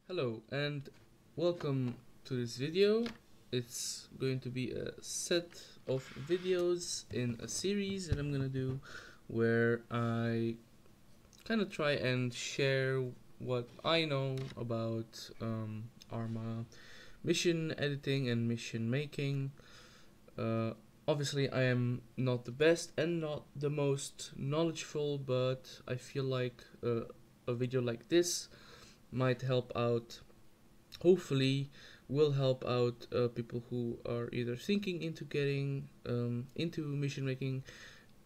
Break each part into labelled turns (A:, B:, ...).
A: Hello and welcome to this video. It's going to be a set of videos in a series that I'm gonna do where I kind of try and share what I know about Arma mission editing and mission making. Uh, Obviously I am not the best and not the most knowledgeable, but I feel like a video like this might help out, hopefully will help out people who are either thinking into getting into mission making,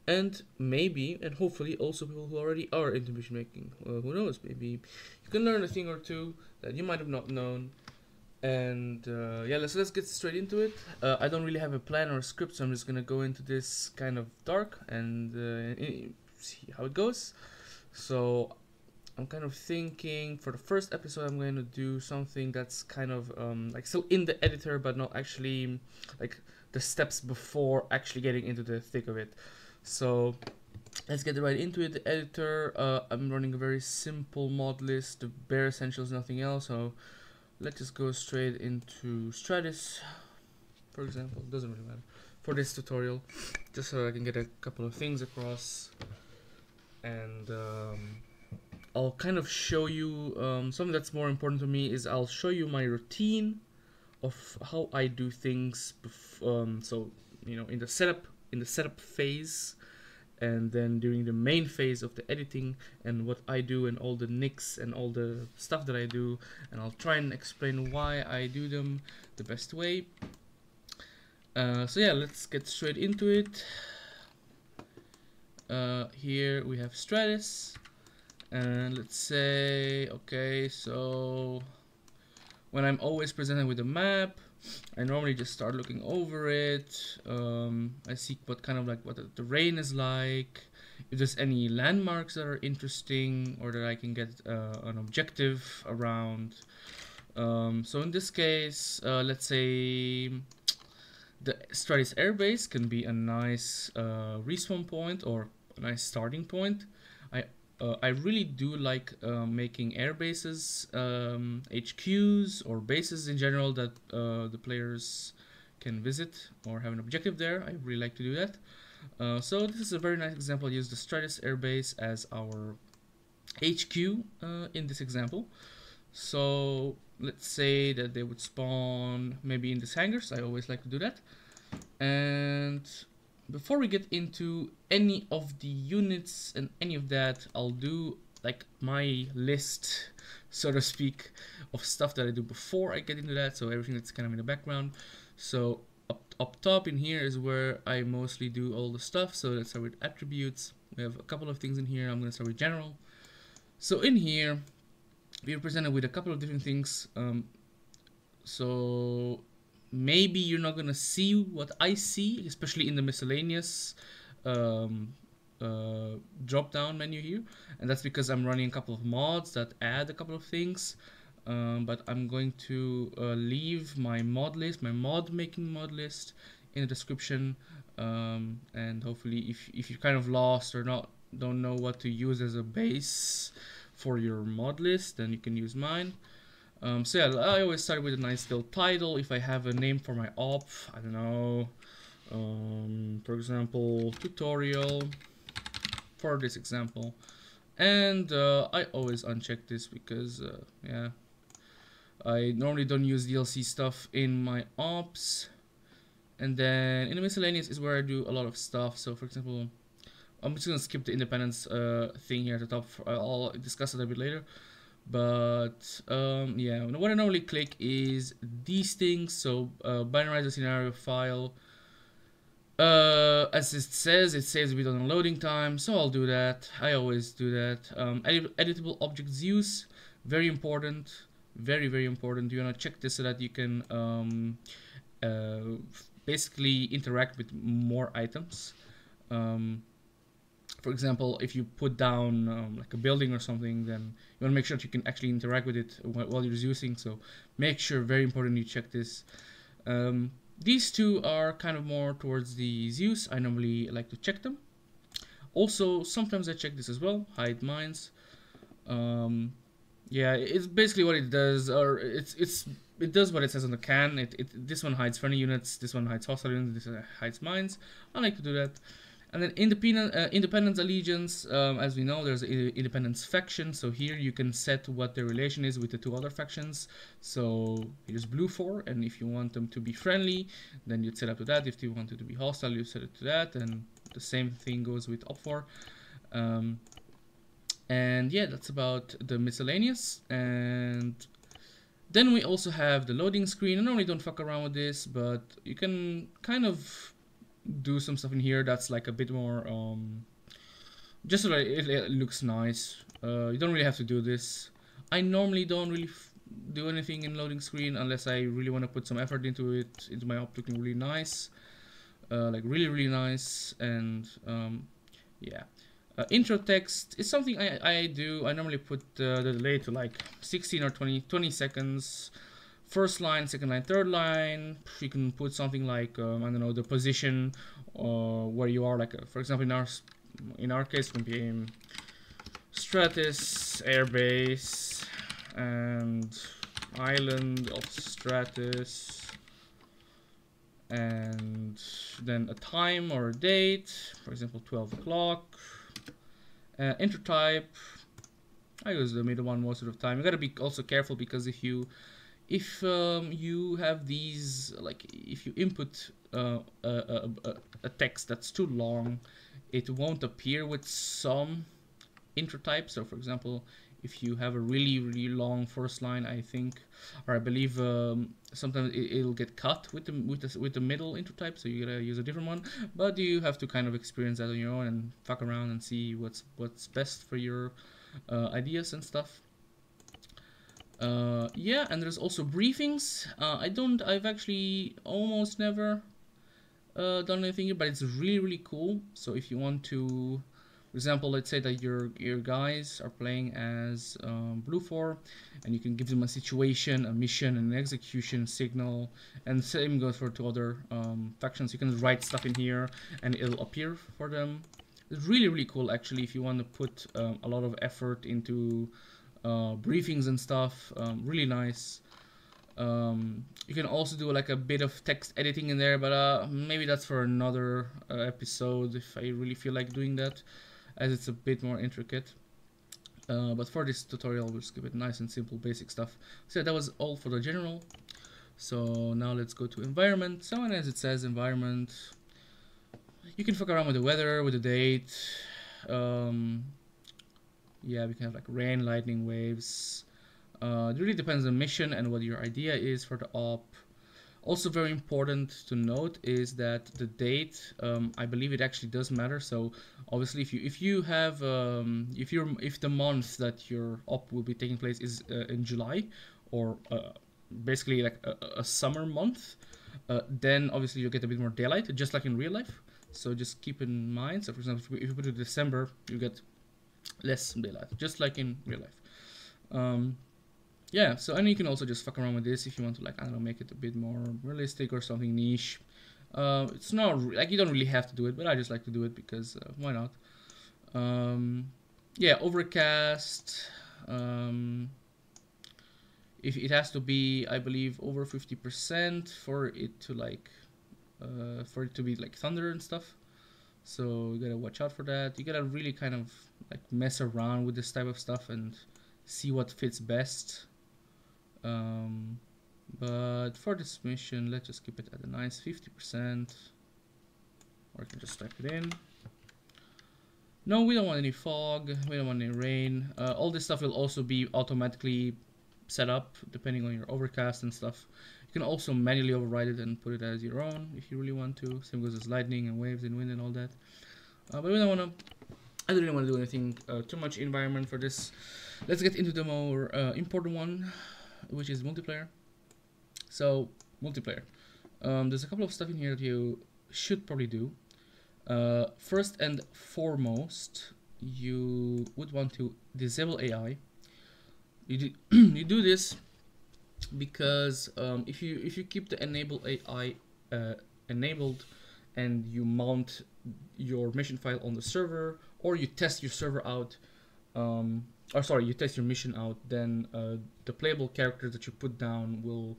A: and maybe and hopefully also people who already are into mission making. Who knows, maybe you can learn a thing or two that you might have not known. And yeah, let's get straight into it. I don't really have a plan or a script, so I'm just gonna go into this kind of dark and see how it goes. So I'm kind of thinking for the first episode I'm going to do something that's kind of like still in the editor, but not actually like the steps before actually getting into the thick of it. So let's get right into it. The editor, I'm running a very simple mod list, the bare essentials, nothing else. So let's just go straight into Stratus, for example. Doesn't really matter for this tutorial, just so I can get a couple of things across. And I'll kind of show you something that's more important to me is I'll show you my routine of how I do things. So you know, in the setup phase, and then during the main phase of the editing, and what I do and all the nicks and all the stuff that I do, and I'll try and explain why I do them the best way. So yeah, let's get straight into it. Here we have Stratus. And let's say, okay, so when I'm always presented with a map, I normally just start looking over it. I see what kind of like what the terrain is like, if there's any landmarks that are interesting or that I can get an objective around. So in this case, let's say the Stratus airbase can be a nice respawn point or a nice starting point. I really do like making air bases, HQs, or bases in general that the players can visit or have an objective there. I really like to do that. So this is a very nice example. I use the Stratus airbase as our HQ in this example. So let's say that they would spawn maybe in these hangars. I always like to do that. And before we get into any of the units and any of that, I'll do like my list, so to speak, of stuff that I do before I get into that. So everything that's kind of in the background. So up top in here is where I mostly do all the stuff. So let's start with attributes. We have a couple of things in here. I'm going to start with general. So in here, we're presented with a couple of different things. So maybe you're not gonna see what I see, especially in the miscellaneous drop down menu here, and that's because I'm running a couple of mods that add a couple of things. But I'm going to leave my mod list, my mod making mod list, in the description, and hopefully if you're kind of lost or don't know what to use as a base for your mod list, then you can use mine. So yeah, I always start with a nice little title. If I have a name for my op, I don't know, for example, tutorial for this example. And I always uncheck this because, yeah, I normally don't use DLC stuff in my ops. And then in the miscellaneous is where I do a lot of stuff. So for example, I'm just gonna skip the independence thing here at the top. I'll discuss it a bit later. But yeah, what I normally click is these things. So binarize the scenario file. As it says, it saves a bit on the loading time, so I'll do that. I always do that. Editable objects use, very important, very important. You wanna check this so that you can basically interact with more items. For example, if you put down like a building or something, then you want to make sure that you can actually interact with it while you're using. So make sure, very important, you check this. These two are kind of more towards the Zeus. I normally like to check them. Also, sometimes I check this as well, hide mines. Yeah, it's basically what it does, or it does what it says on the can. This one hides friendly units, this one hides hostile units, this hides mines. I like to do that. And then independence allegiance, as we know, there's an independence faction. So here you can set what the relation is with the two other factions. So here's blue 4, and if you want them to be friendly, then you'd set up to that. If you want it to be hostile, you set it to that, and the same thing goes with op 4. And yeah, that's about the miscellaneous. And then we also have the loading screen. I normally don't fuck around with this, but you can kind of do some stuff in here that's like a bit more just so that it looks nice. You don't really have to do this. I normally don't really do anything in loading screen unless I really want to put some effort into it, into my op looking really nice, like really nice. And yeah, intro text is something I do. I normally put the delay to like 16 or 20 seconds. First line, second line, third line. You can put something like I don't know, the position where you are. Like for example, in our case, it can be Stratus airbase and island of Stratus, and then a time or a date. For example, 12 o'clock. Enter type. I use the middle one most of the time. You gotta be also careful because if you have these, like if you input a text that's too long, it won't appear with some intro types. So for example, if you have a really long first line, I think, or I believe sometimes it'll get cut with the middle intro type, so you gotta use a different one. But you have to kind of experience that on your own and fuck around and see what's best for your ideas and stuff. Yeah, and there's also briefings. I've actually almost never done anything here, but it's really cool. So if you want to, for example, let's say that your guys are playing as blue 4, and you can give them a situation, a mission, an execution signal, and same goes for two other factions. You can write stuff in here and it'll appear for them. It's really cool actually if you want to put a lot of effort into briefings and stuff. Really nice. You can also do like a bit of text editing in there, but maybe that's for another episode if I really feel like doing that, as it's a bit more intricate. But for this tutorial, we'll just keep it nice and simple, basic stuff. So that was all for the general. So now let's go to environment. So, and as it says environment, you can fuck around with the weather, with the date. Yeah, we can have like rain, lightning, waves. It really depends on the mission and what your idea is for the op. Also very important to note is that the date, I believe it actually does matter. So obviously if the month that your op will be taking place is in July, or basically like a summer month, then obviously you'll get a bit more daylight, just like in real life. So just keep in mind. So for example, if you put it December, you get less daylight, just like in real life. Yeah, so and you can also just fuck around with this if you want to, like, I don't know, make it a bit more realistic or something niche. It's not like you don't really have to do it, but I just like to do it because why not? Yeah, overcast. If it has to be, I believe, over 50% for it to be like thunder and stuff. So you gotta watch out for that. You gotta really kind of like mess around with this type of stuff and see what fits best. But for this mission, let's just keep it at a nice 50%, or I can just type it in. No, we don't want any fog, we don't want any rain. All this stuff will also be automatically set up depending on your overcast and stuff. You can also manually override it and put it as your own if you really want to. Same goes as lightning and waves and wind and all that. But we don't want to. I don't really want to do anything too much environment for this. Let's get into the more important one, which is multiplayer. So multiplayer. There's a couple of stuff in here that you should probably do. First and foremost, you would want to disable AI. You do this because if you keep the enable AI enabled and you mount your mission file on the server, or you test your server out, or sorry, you test your mission out, then the playable characters that you put down will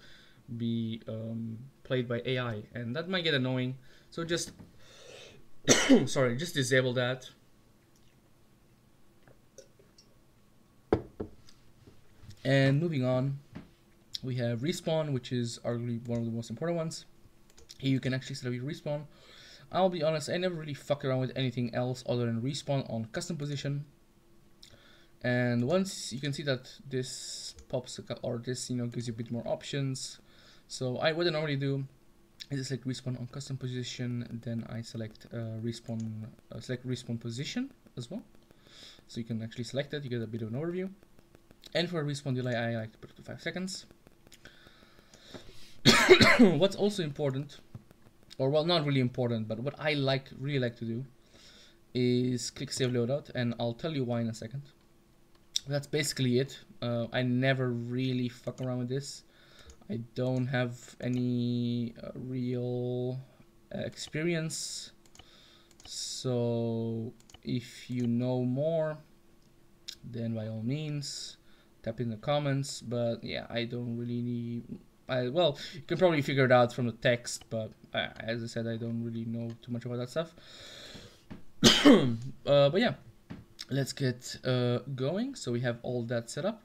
A: be played by AI, and that might get annoying. So just sorry, just disable that. And moving on, we have respawn, which is arguably one of the most important ones. Here you can actually set up your respawn. I'll be honest, I never really fuck around with anything else other than respawn on custom position. And once you can see that this pops, or this, you know, gives you a bit more options. So what I normally do is select respawn on custom position, then I select select respawn position as well. So you can actually select it, you get a bit of an overview. And for a respawn delay, I like to put it to 5 seconds. What's also important, or well, not really important, but what I really like to do is click save loadout, and I'll tell you why in a second. That's basically it. I never really fuck around with this. I don't have any real experience, so if you know more, then by all means tap in the comments. But yeah, I don't really well, you can probably figure it out from the text, but as I said, I don't really know too much about that stuff. But yeah, let's get going. So we have all that set up.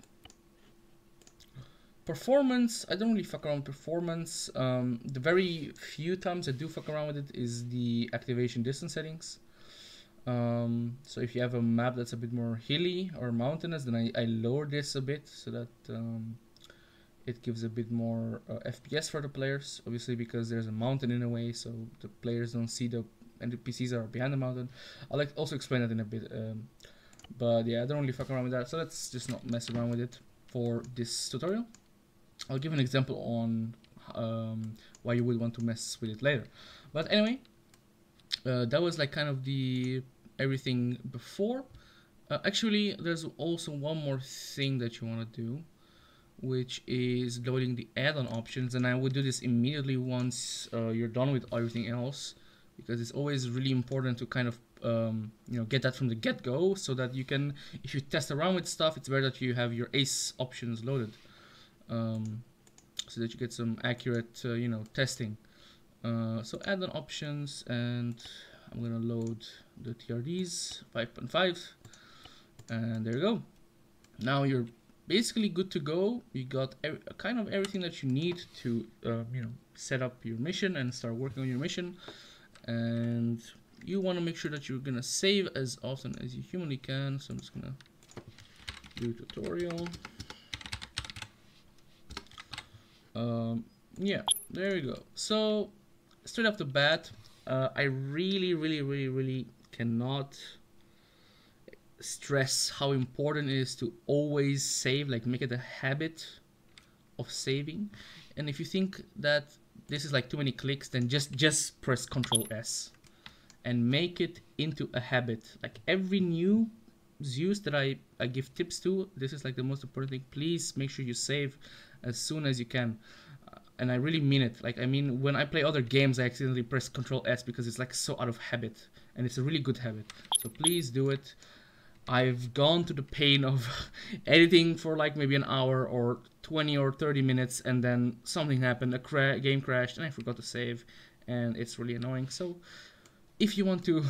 A: Performance, I don't really fuck around with performance. The very few times I do fuck around with it is the activation distance settings. So if you have a map that's a bit more hilly or mountainous, then I lower this a bit so that it gives a bit more FPS for the players, obviously because there's a mountain in a way, so the players don't see the NPCs are behind the mountain. I'll also explain that in a bit, but yeah, I don't really fuck around with that, so let's just not mess around with it for this tutorial. I'll give an example on why you would want to mess with it later. But anyway, that was like kind of the everything before. Actually, there's also one more thing that you want to do, which is loading the add-on options, and I would do this immediately once you're done with everything else, because it's always really important to kind of you know, get that from the get-go, so that you can, if you test around with stuff, it's better that you have your ACE options loaded, so that you get some accurate you know, testing. So add-on options, and I'm gonna load the TRDs 5.5, and there you go. Now you're basically good to go. You got kind of everything that you need to you know, set up your mission and start working on your mission. And you want to make sure that you're gonna save as often as you humanly can. So I'm just gonna do tutorial. Yeah, there we go. So straight off the bat, I really cannot stress how important it is to always save, like make it a habit of saving. And if you think that this is like too many clicks, then just press Ctrl S and make it into a habit. Like every new Zeus that I give tips to, this is like the most important thing. Please make sure you save as soon as you can. And I really mean it. Like, I mean, when I play other games, I accidentally press Ctrl S because it's like so out of habit, and it's a really good habit. So please do it. I've gone to the pain of editing for like maybe an hour or 20 or 30 minutes, and then something happened, a game crashed, and I forgot to save, and it's really annoying. So if you want to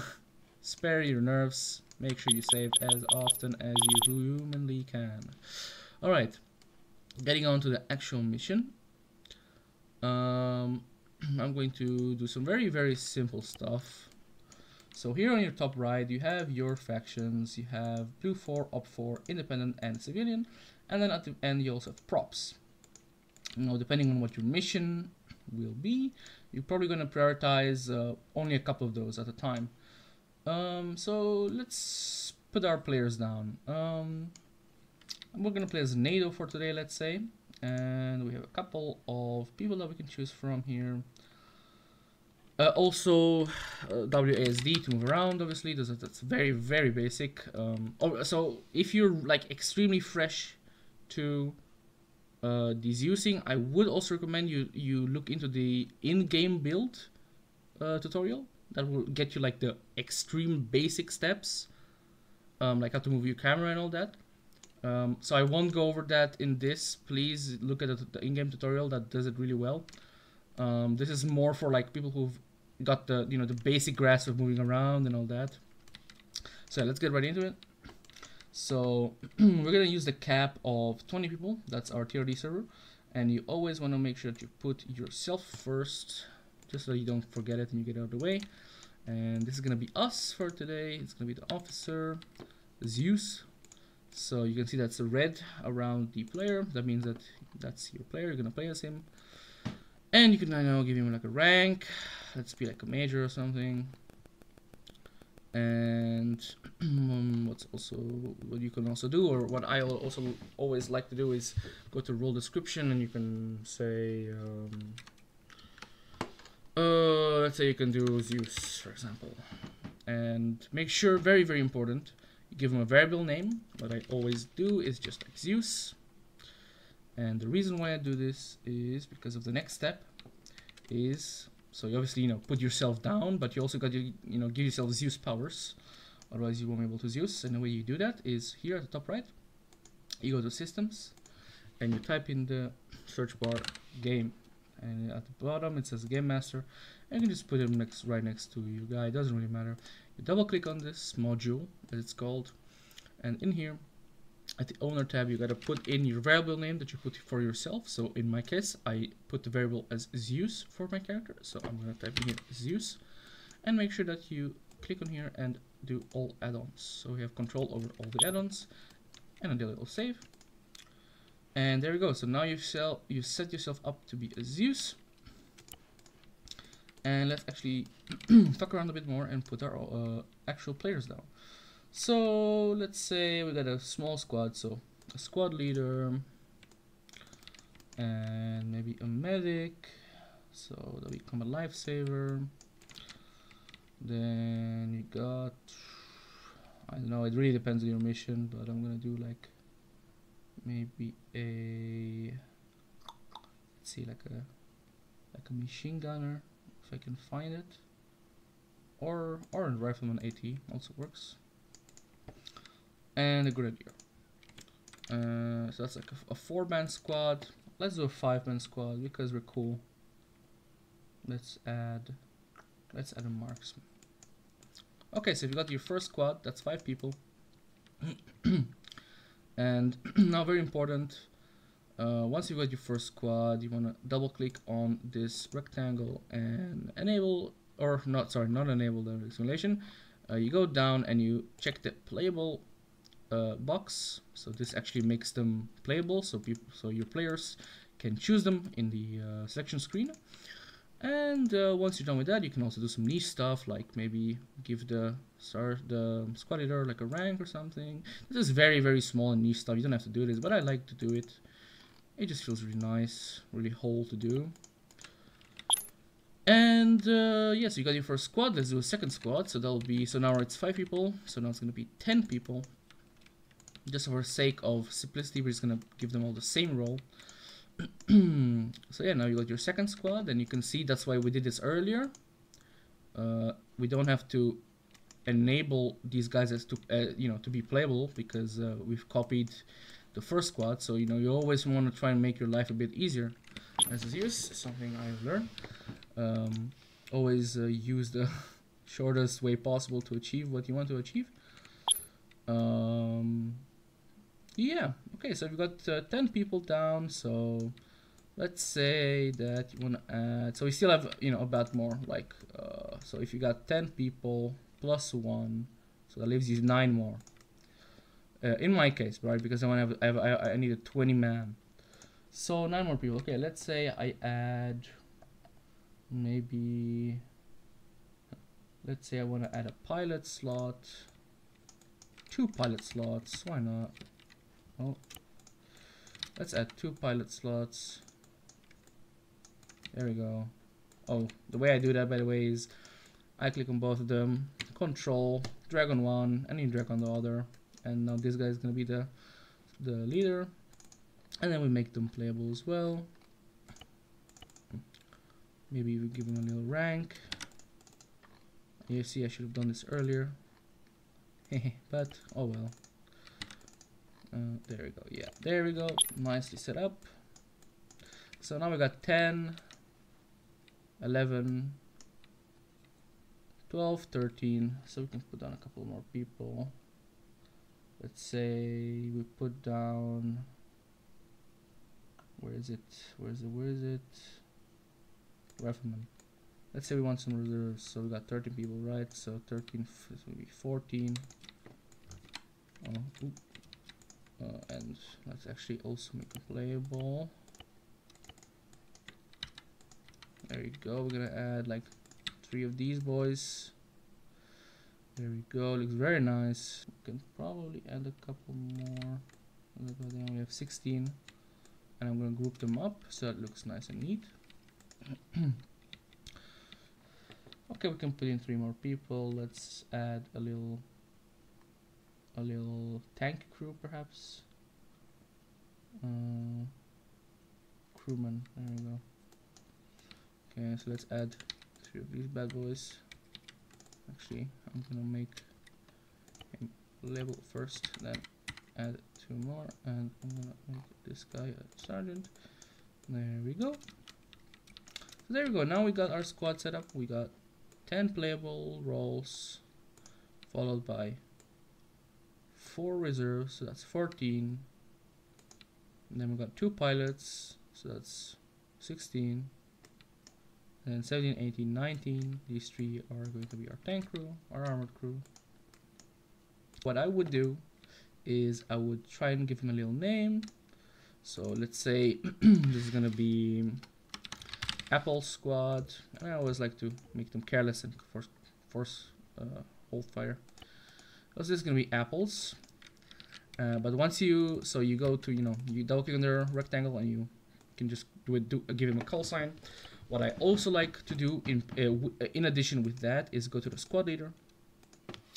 A: spare your nerves, make sure you save as often as you humanly can. Alright, getting on to the actual mission. I'm going to do some very simple stuff. So here on your top right, you have your factions. You have Blue 4, Op 4, Independent, and Civilian. And then at the end, you also have props. Now, depending on what your mission will be, you're probably going to prioritize only a couple of those at a time. So let's put our players down. We're going to play as NATO for today, let's say. And we have a couple of people that we can choose from here. Also WASD to move around, obviously. That's very basic. So if you're like extremely fresh to these using, I would also recommend you look into the in-game build tutorial. That will get you like the extreme basic steps, like how to move your camera and all that. So I won't go over that in this. Please look at the in-game tutorial that does it really well. This is more for like people who've got the the basic grasp of moving around and all that. So let's get right into it. So we're gonna use the cap of 20 people. That's our TRD server, and you always want to make sure that you put yourself first, just so you don't forget it and you get out of the way. And this is gonna be us for today. It's gonna be the officer, Zeus. So you can see that's the red around the player. That means that that's your player. You're gonna play as him, and you can now give him like a rank. Let's be like a major or something. And what you can also do, or what I also always like to do, is go to role description, and you can say, let's say you can do Zeus, for example, and make sure, very very important, you give him a variable name. What I always do is just like Zeus, and the reason why I do this is because of the next step is, so you obviously put yourself down, but you also got to give yourself Zeus powers, otherwise you won't be able to Zeus. And the way you do that is here at the top right, you go to systems and you type in the search bar game, and at the bottom it says game master, and you can just put him right next to your guy. It doesn't really matter. You double click on this module, as it's called, and in here at the owner tab you got to put in your variable name that you put for yourself. So in my case I put the variable as Zeus for my character, so I'm going to type in here Zeus, and make sure that you click on here and do all add-ons, so we have control over all the add-ons, and then it'll save. And there you go. So now you set yourself up to be a Zeus. And let's actually fuck around a bit more and put our actual players down. So let's say we got a small squad, so a squad leader and maybe a medic, so that we become a lifesaver. Then you got, I don't know, it really depends on your mission, but I'm gonna do like maybe a, let's see, like a machine gunner if I can find it, or a rifleman AT also works, and a grenadier. So that's like a 4-man squad. Let's do a 5-man squad because we're cool. Let's add a marksman. Okay, so if you got your first squad, that's 5 people. And now, very important, once you got your first squad, you want to double click on this rectangle and enable, or not, sorry, not enable the simulation. You go down and you check the playable box. So this actually makes them playable, so your players can choose them in the selection screen. And once you're done with that, you can also do some niche stuff, like maybe give the squad leader like a rank or something. This is very very small and niche stuff. You don't have to do this, but I like to do it. It just feels really nice, really whole to do. And yeah, so you got your first squad. Let's do a second squad. So that'll be, so now it's 5 people. So now it's gonna be 10 people. Just for the sake of simplicity, we're just gonna give them all the same role. So yeah, now you got your second squad, and you can see that's why we did this earlier. We don't have to enable these guys as to to be playable, because we've copied the first squad. So you always want to try and make your life a bit easier. As is here's something I've learned. Always use the shortest way possible to achieve what you want to achieve. Yeah, okay, so we've got 10 people down. So let's say that you want to add, so we still have about more, like so if you got 10 people plus 1, so that leaves you 9 more in my case, right? Because I want to have I need a 20 man, so 9 more people. Okay, let's say I add, maybe, let's say I want to add a pilot slot, 2 pilot slots, why not? Oh, let's add 2 pilot slots. There we go. Oh, the way I do that, by the way, is I click on both of them, control, drag on one, and then drag on the other, and now this guy is gonna be the leader, and then we make them playable as well. Maybe we give him a little rank. You see, I should have done this earlier, but oh well. There we go. Yeah, there we go. Nicely set up. So now we got 10, 11, 12, 13. So we can put down a couple more people. Let's say we put down, where is it? Rifleman. Let's say we want some reserves. So we got 13 people, right? So 13, this will be 14. And let's actually also make it playable. There we go. We're gonna add like 3 of these boys. There we go. Looks very nice. We can probably add a couple more. Then we have 16, and I'm gonna group them up so it looks nice and neat. Okay, we can put in 3 more people. Let's add a little tank crew, perhaps. Crewman. There we go. Okay, so let's add 3 of these bad boys. Actually, I'm gonna make him level first, then add 2 more, and I'm gonna make this guy a sergeant. There we go. So there we go. Now we got our squad set up. We got 10 playable roles, followed by 4 reserves, so that's 14. And then we got 2 pilots, so that's 16. And then 17, 18, 19. These 3 are going to be our tank crew, our armored crew. What I would do is I would try and give him a little name. So let's say this is gonna be Apple Squad. And I always like to make them careless and force hold fire. So this is gonna be apples. But once you go to, you double click on the rectangle and you can just give him a call sign. What I also like to do in addition with that is go to the squad leader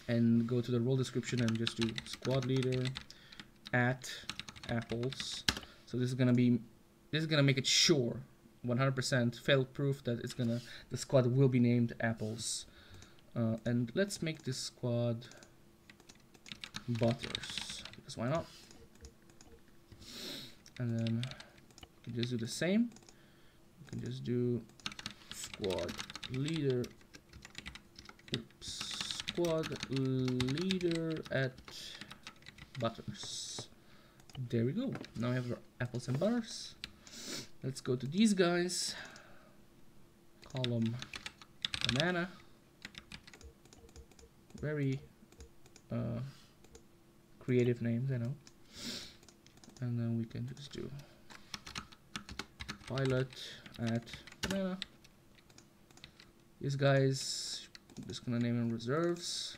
A: and go to the role description and just do squad leader at apples. So this is gonna make it sure, 100% fail proof that the squad will be named apples. And let's make this squad butters, because why not? And then you can just do the same. You can just do squad leader at butters. There we go. Now we have our apples and butters. Let's go to these guys. Call them banana. Very creative names, I know. And then we can just do pilot at banana. These guys, I'm just gonna name them reserves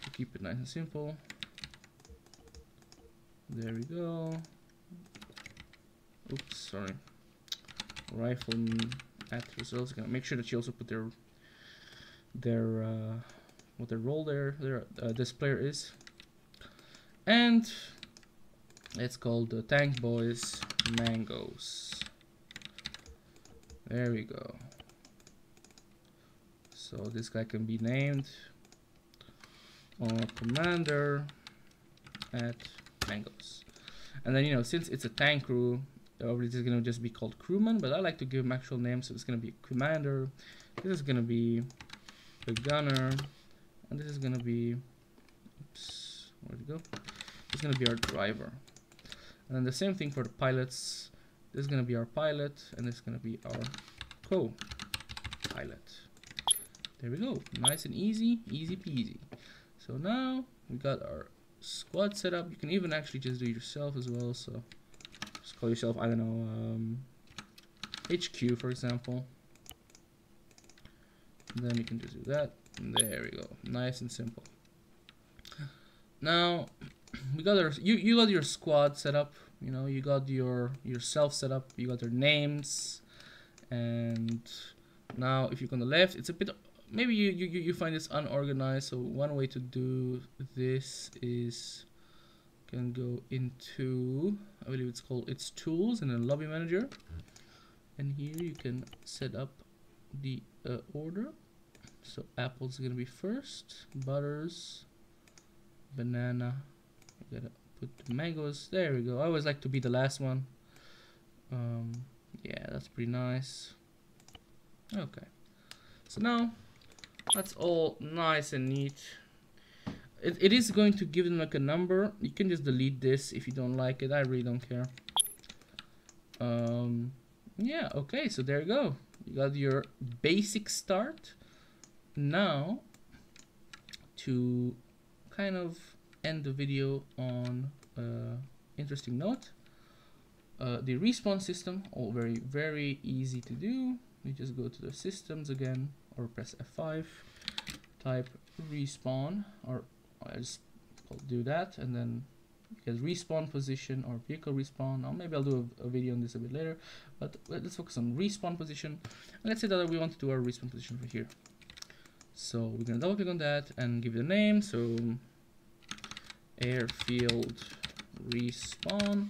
A: to keep it nice and simple. There we go. Oops, sorry. Rifleman at reserves. Gonna make sure that you also put their what their role this player is. And it's called the Tank Boys Mangoes. There we go. So this guy can be named Commander at Mangoes. And then, since it's a tank crew, this is gonna just be called crewman, but I like to give him actual names, so it's gonna be commander. This is gonna be the gunner, and this is gonna be, oops, where'd it go? It's gonna be our driver. And then the same thing for the pilots. This is gonna be our pilot, and this is gonna be our co-pilot. There we go. Nice and easy, easy peasy. So now we got our squad set up. You can even actually just do it yourself as well. So just call yourself, I don't know, HQ, for example. And then you can just do that. And there we go. Nice and simple. Now we got our you got your squad set up. You got yourself set up. You got their names. And now if you go on the left, it's a bit, maybe you find this unorganized. So one way to do this is you can go into, I believe it's tools and then lobby manager. And here you can set up the order. So apple's gonna be first, butters, banana Gotta put the mangoes. There we go. I always like to be the last one. Yeah, that's pretty nice. Okay, so now that's all nice and neat. It is going to give them like a number. You can just delete this if you don't like it. I really don't care. Yeah, okay, so there you go. You got your basic start. Now, to kind of end the video on an interesting note, the respawn system, all very easy to do. You just go to the systems again, or press F5, type respawn, or I just do that, and then get respawn position or vehicle respawn. Or maybe I'll do a video on this a bit later, but let's focus on respawn position. And let's say that we want to do our respawn position for here. So we're gonna double click on that and give it a name. So airfield respawn.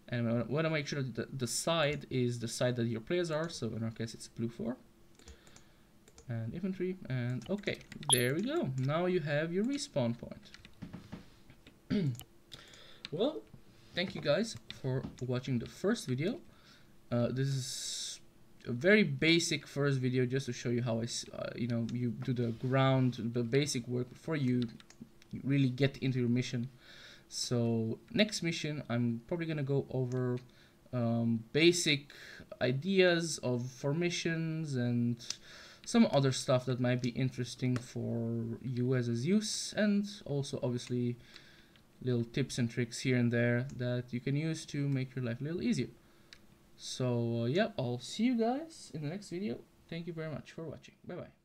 A: And we want to make sure that the side is the side that your players are. So in our case, it's blue 4. And infantry. And okay, there we go. Now you have your respawn point. Well, thank you guys for watching the first video. This is a very basic first video just to show you how you do the basic work before you really get into your mission. So next mission, I'm probably gonna go over basic ideas of formations and some other stuff that might be interesting for you as a Zeus, and also obviously little tips and tricks here and there that you can use to make your life a little easier. So yeah, I'll see you guys in the next video. Thank you very much for watching. Bye bye.